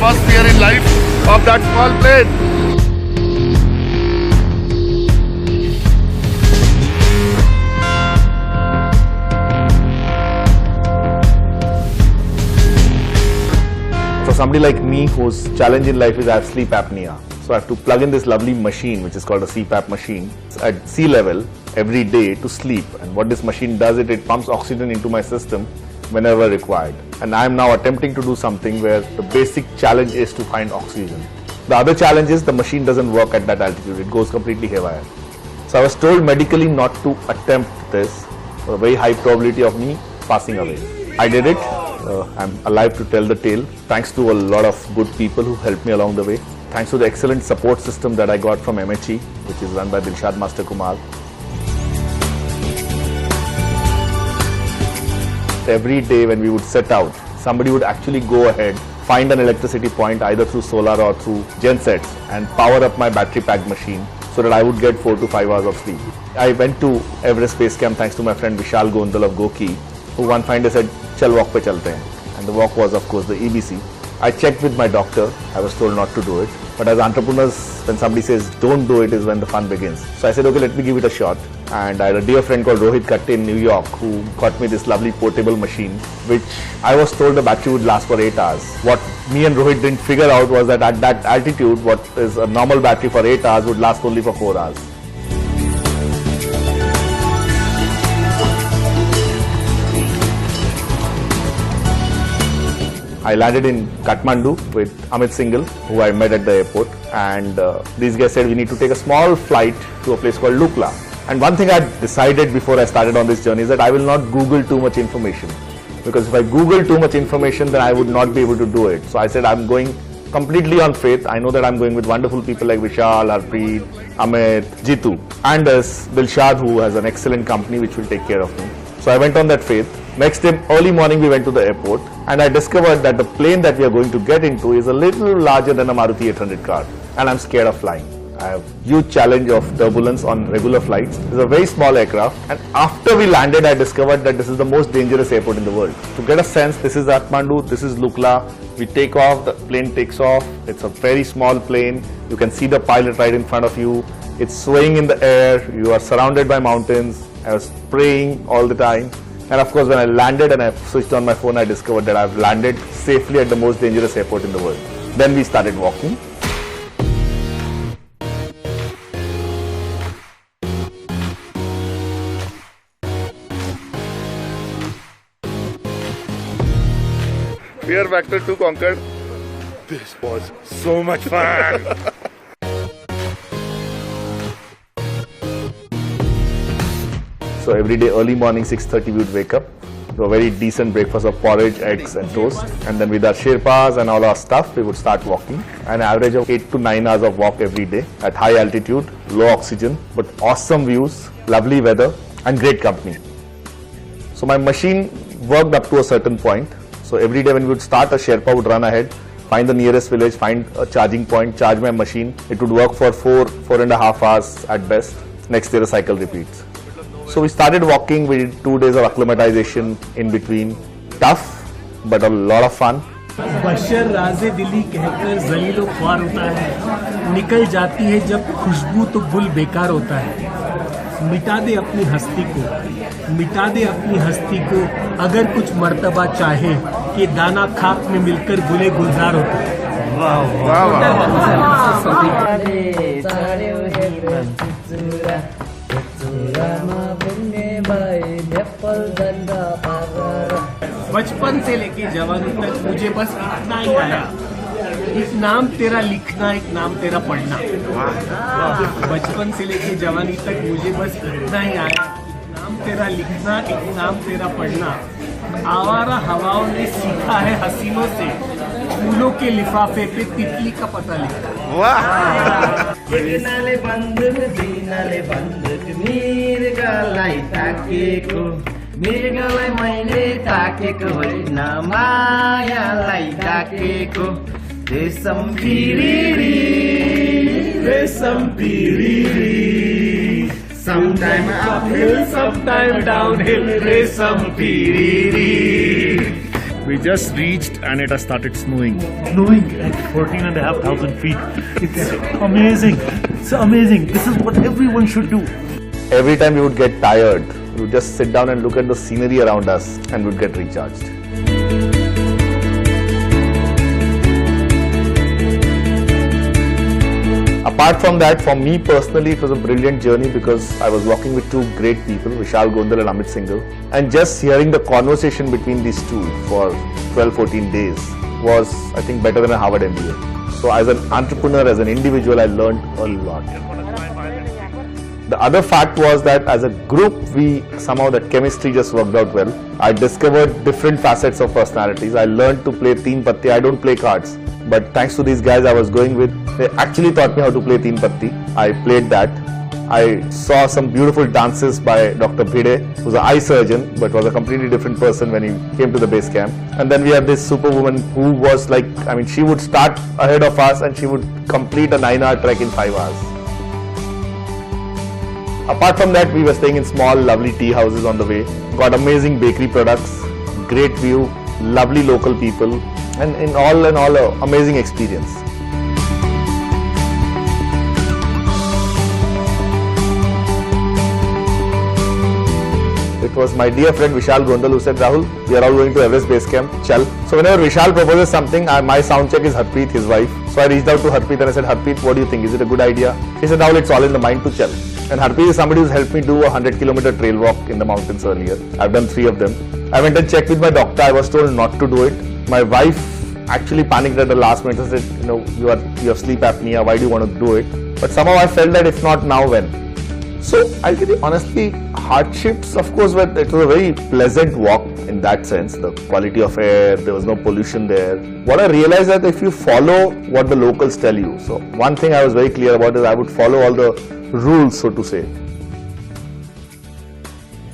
first fear in life of that small plane. For somebody like me whose challenge in life is I have sleep apnea. So I have to plug in this lovely machine which is called a CPAP machine at sea level every day to sleep. And what this machine does, it pumps oxygen into my system whenever required. And I am now attempting to do something where the basic challenge is to find oxygen. The other challenge is the machine doesn't work at that altitude. It goes completely haywire. So I was told medically not to attempt this for a very high probability of me passing away. I did it. I'm alive to tell the tale, thanks to a lot of good people who helped me along the way. Thanks to the excellent support system that I got from MHE, which is run by Dilshad Master Kumar. Every day when we would set out, somebody would actually go ahead, find an electricity point either through solar or through gensets and power up my battery packed machine so that I would get 4 to 5 hours of sleep. I went to Everest Base Camp thanks to my friend Vishal Gondal of GOQii, who one fine day said, "Chal walk pe chalte hain." And the walk was of course the EBC. I checked with my doctor. I was told not to do it. But as entrepreneurs, when somebody says don't do it is when the fun begins. So I said, okay, let me give it a shot. And I had a dear friend called Rohit Katte in New York who got me this lovely portable machine, which I was told the battery would last for 8 hours. What me and Rohit didn't figure out was that at that altitude, what is a normal battery for 8 hours would last only for 4 hours. I landed in Kathmandu with Amit Singhal, who I met at the airport, and these guys said we need to take a small flight to a place called Lukla. And one thing I decided before I started on this journey is that I will not Google too much information, because if I Google too much information then I would not be able to do it. So I said I'm going completely on faith. I know that I'm going with wonderful people like Vishal, Harpreet, Amit, Jitu, and there's Dilshad, who has an excellent company which will take care of me. So I went on that faith. Next day, early morning, we went to the airport and I discovered that the plane that we are going to get into is a little larger than a Maruti 800 car, and I'm scared of flying. I have huge challenge of turbulence on regular flights. It's a very small aircraft, and after we landed, I discovered that this is the most dangerous airport in the world. To get a sense, this is Kathmandu, this is Lukla. We take off, the plane takes off. It's a very small plane. You can see the pilot right in front of you. It's swaying in the air. You are surrounded by mountains. I was praying all the time. And of course, when I landed and I switched on my phone, I discovered that I've landed safely at the most dangerous airport in the world. Then we started walking. Fear factor 2 conquered. This was so much fun. So every day early morning 6:30 we would wake up, do a very decent breakfast of porridge, eggs and toast, and then with our Sherpas and all our stuff we would start walking. An average of 8 to 9 hours of walk every day at high altitude, low oxygen, but awesome views, lovely weather and great company. So my machine worked up to a certain point. So every day when we would start, a Sherpa would run ahead, find the nearest village, find a charging point, charge my machine. It would work for 4.5 hours at best. Next day the cycle repeats. So we started walking. We did 2 days of acclimatization in between. Tough, but a lot of fun. बशर राज़े दिली कहकर ज़लीलो ख्वार होता है, निकल जाती है जब खुशबू तो गुल बेकार होता है। मिटा दे अपनी हस्ती को, मिटा दे अपनी हस्ती को, अगर कुछ मर्तबा चाहे कि दाना खाक में मिलकर गुले गुलजार होता है। वाह वाह बचपन से लेके जवानी तक मुझे बस इतना ही आया, एक नाम तेरा लिखना, एक नाम तेरा पढ़ना। बचपन से लेके जवानी तक मुझे बस इतना ही आया, एक नाम तेरा लिखना, एक नाम तेरा पढ़ना। आवारा हवाओं ने सीखा है हसीनों से, फूलों के लिफाफे पे तितली का पता लिखा। मृगलाई मैले ताकेको होइन, मायालाई ताकेको। रेशम पिरिरी, रेशम पिरिरी, sometime uphill, sometime downhill, रेशम पिरिरी। We just reached and it has started snowing. Snowing at 14,500 feet. It's amazing. It's amazing. This is what everyone should do. Every time we would get tired, we would just sit down and look at the scenery around us and would get recharged. Apart from that, for me personally, it was a brilliant journey because I was walking with two great people, Vishal Gondal and Amit Singhal. And just hearing the conversation between these two for 12-14 days was, I think, better than a Harvard MBA. So as an entrepreneur, as an individual, I learned a lot. The other fact was that as a group, somehow that chemistry just worked out well. I discovered different facets of personalities. I learned to play Teen Patti. I don't play cards. But thanks to these guys I was going with, they actually taught me how to play Teen Patti. I played that. I saw some beautiful dances by Dr. Bhide, who's an eye surgeon, but was a completely different person when he came to the base camp. And then we have this superwoman who was like, I mean, she would start ahead of us and she would complete a 9-hour trek in 5 hours. Apart from that, we were staying in small, lovely tea houses on the way. Got amazing bakery products, great view, lovely local people, and in all, an amazing experience. It was my dear friend Vishal Gondal who said, Rahul, we are all going to Everest base camp, chal. So whenever Vishal proposes something, my sound check is Harpreet, his wife. So I reached out to Harpreet and I said, Harpreet, what do you think? Is it a good idea? She said, Rahul, it's all in the mind to chal. And Harpreet is somebody who's helped me do a 100-kilometer trail walk in the mountains earlier. I've done 3 of them. I went and checked with my doctor. I was told not to do it. My wife actually panicked at the last minute and said, you know, you have sleep apnea. Why do you want to do it? But somehow I felt that if not now, when? So I'll tell you honestly, hardships, of course, but it was a very pleasant walk in that sense. The quality of air, there was no pollution there. What I realized that if you follow what the locals tell you, so one thing I was very clear about is I would follow all the rules, so to say.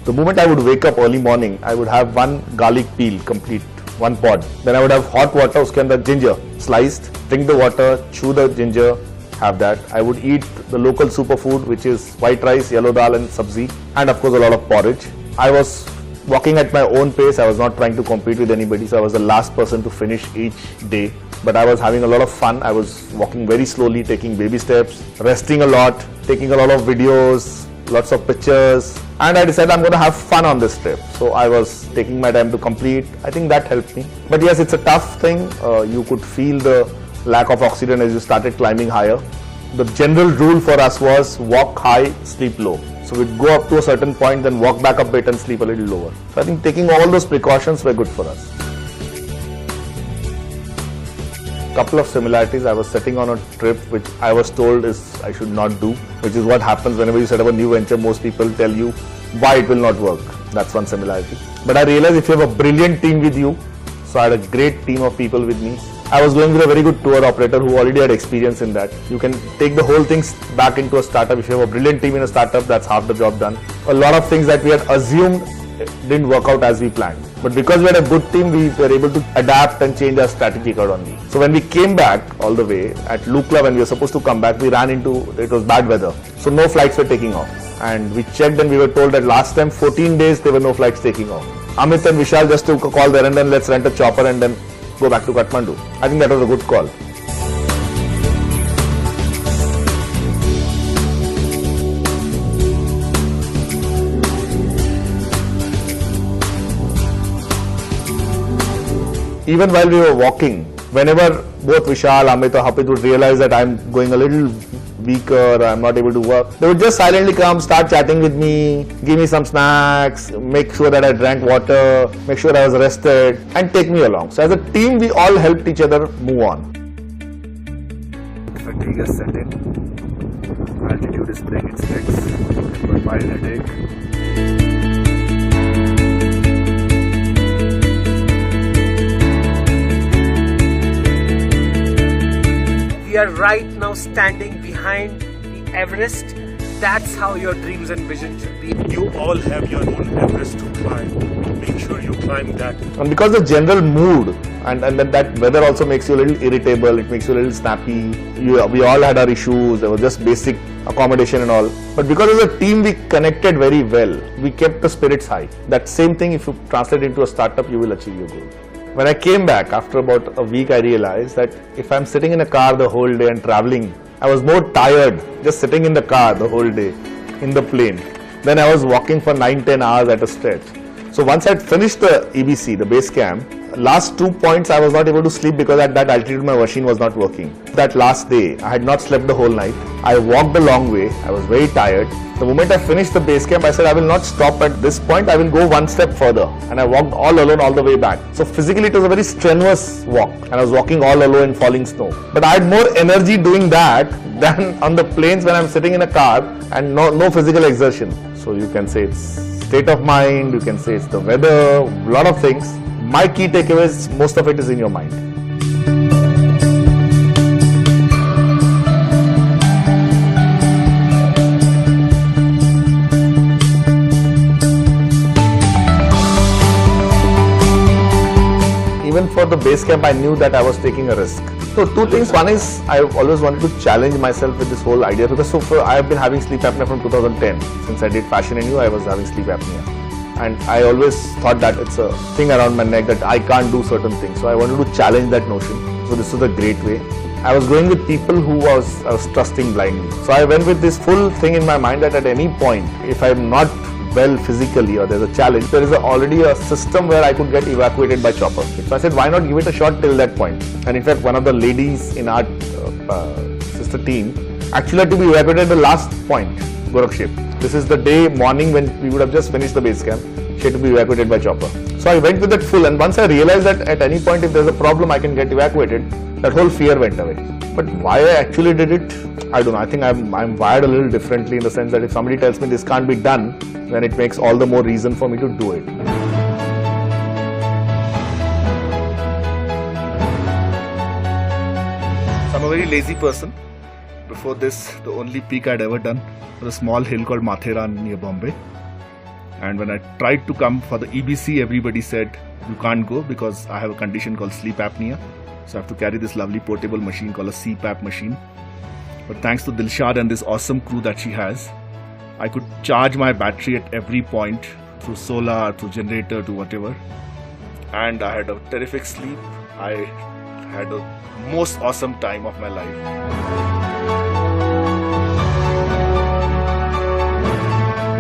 The moment I would wake up early morning, I would have 1 garlic peel complete, 1 pod. Then I would have hot water, uske andar ginger sliced, drink the water, chew the ginger, have that. I would eat the local superfood, which is white rice, yellow dal and sabzi, and of course a lot of porridge. I was walking at my own pace. I was not trying to compete with anybody, so I was the last person to finish each day. But I was having a lot of fun. I was walking very slowly, taking baby steps, resting a lot, taking a lot of videos, lots of pictures, and I decided I'm going to have fun on this trip. So I was taking my time to complete. I think that helped me. But yes, it's a tough thing. You could feel the lack of oxygen as you started climbing higher. The general rule for us was walk high, sleep low. So we'd go up to a certain point, then walk back a bit and sleep a little lower. So I think taking all those precautions were good for us. Couple of similarities. I was sitting on a trip which I was told is I should not do, which is what happens whenever you set up a new venture. Most people tell you why it will not work. That's one similarity. But I realized if you have a brilliant team with you, so I had a great team of people with me. I was going with a very good tour operator who already had experience in that. You can take the whole thing back into a startup. If you have a brilliant team in a startup, that's half the job done. A lot of things that we had assumed didn't work out as we planned. But because we had a good team, we were able to adapt and change our strategy accordingly. So when we came back all the way at Lukla, when we were supposed to come back, we ran into, it was bad weather. So no flights were taking off. And we checked and we were told that last time 14 days there were no flights taking off. Amit and Vishal just took a call there and then let's rent a chopper and then go back to Kathmandu. I think that was a good call. Even while we were walking, whenever both Vishal, Amit or Hapit would realize that I'm going a little weaker, I'm not able to work, they would just silently come, start chatting with me, give me some snacks, make sure that I drank water, make sure I was rested, and take me along. So as a team, we all helped each other move on. Fatigue has set in, altitude is playing its tricks, but mild headache. We are right now standing behind the Everest. That's how your dreams and visions should be. You all have your own Everest to climb. Make sure you climb that. And because the general mood and that weather also makes you a little irritable, it makes you a little snappy. We all had our issues, there was just basic accommodation and all. But because as a team we connected very well, we kept the spirits high. That same thing, if you translate into a startup, you will achieve your goal. When I came back after about a week, I realized that if I'm sitting in a car the whole day and traveling, I was more tired just sitting in the car the whole day in the plane than I was walking for 9-10 hours at a stretch. So once I'd finished the EBC, the base camp, last 2 points I was not able to sleep because at that altitude my machine was not working. That last day I had not slept the whole night. I walked a long way. I was very tired. The moment I finished the base camp, I said I will not stop at this point. I will go one step further. And I walked all alone all the way back. So physically it was a very strenuous walk. And I was walking all alone in falling snow. But I had more energy doing that than on the plains when I'm sitting in a car and no physical exertion. So you can say it's state of mind, you can say it's the weather, a lot of things. My key takeaway is most of it is in your mind. Even for the base camp, I knew that I was taking a risk. So two things. One is I always wanted to challenge myself with this whole idea because I have been having sleep apnea from 2010. Since I did Fashion and You, I was having sleep apnea. And I always thought that it's a thing around my neck that I can't do certain things. So I wanted to challenge that notion. So this was a great way. I was going with people who I was trusting blindly. So I went with this full thing in my mind that at any point, if I'm not well physically or there's a challenge, there is already a system where I could get evacuated by chopper. So I said, why not give it a shot till that point? And in fact, one of the ladies in our sister team actually had to be evacuated at the last point, Gorakshep. This is the day morning when we would have just finished the base camp. She had to be evacuated by chopper. So I went with that full, and once I realized that at any point if there's a problem I can get evacuated, that whole fear went away. But why I actually did it, I don't know. I think I'm wired a little differently in the sense that if somebody tells me this can't be done, then it makes all the more reason for me to do it. So I'm a very lazy person. Before this, the only peak I'd ever done was a small hill called Matheran near Bombay. And when I tried to come for the EBC, everybody said, you can't go because I have a condition called sleep apnea. So I have to carry this lovely portable machine called a CPAP machine. But thanks to Dilshad and this awesome crew that she has, I could charge my battery at every point through solar, through generator, to whatever. And I had a terrific sleep. I had a most awesome time of my life.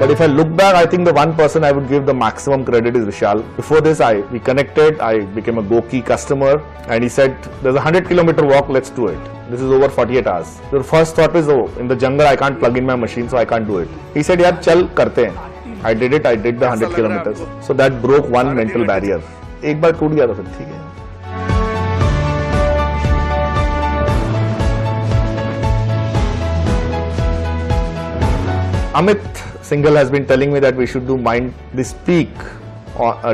But if I look back, I think the one person I would give the maximum credit is Vishal. Before this, we connected, I became a GOQii customer, and he said, there's a 100-kilometer walk, let's do it. This is over 48 hours. Your first thought is, oh, in the jungle I can't plug in my machine, so I can't do it. He said, yaar, chal karte hain. I did it, I did the 100 kilometers. So that broke one mental barrier. एक बार टूट गया तो फिर ठीक है. Amit Singhal has been telling me that we should do Mind this peak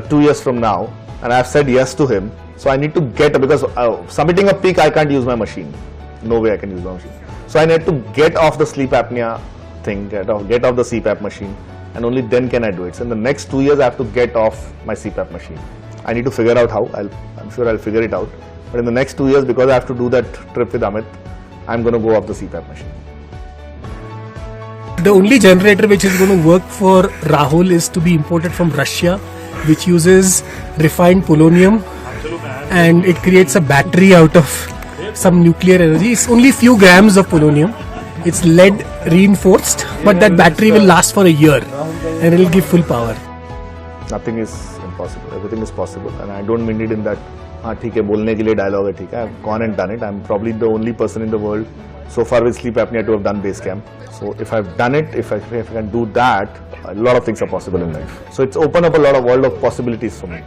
2 years from now, and I have said yes to him. So I need to get, because submitting a peak I can't use my machine. No way I can use my machine. So I need to get off the sleep apnea thing, get off the CPAP machine, and only then can I do it. So in the next 2 years I have to get off my CPAP machine. I need to figure out how. I'm sure I'll figure it out. But in the next 2 years, because I have to do that trip with Amit, I'm going to go off the CPAP machine. The only generator which is going to work for Rahul is to be imported from Russia, which uses refined polonium, and it creates a battery out of some nuclear energy. It's only few grams of polonium. It's lead reinforced, but that battery will last for a year and it will give full power. Nothing is impossible. Everything is possible, and I don't mean it in that ठीक है बोलने के लिए dialogue है ठीक है. I've gone and done it. I'm probably the only person in the world so far with sleep apnea to have done base camp. So if I've done it, if I can do that, a lot of things are possible in life. So it's opened up a lot of world of possibilities for me.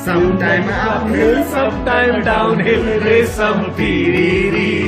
Sometime uphill, sometime downhill, resam piriri.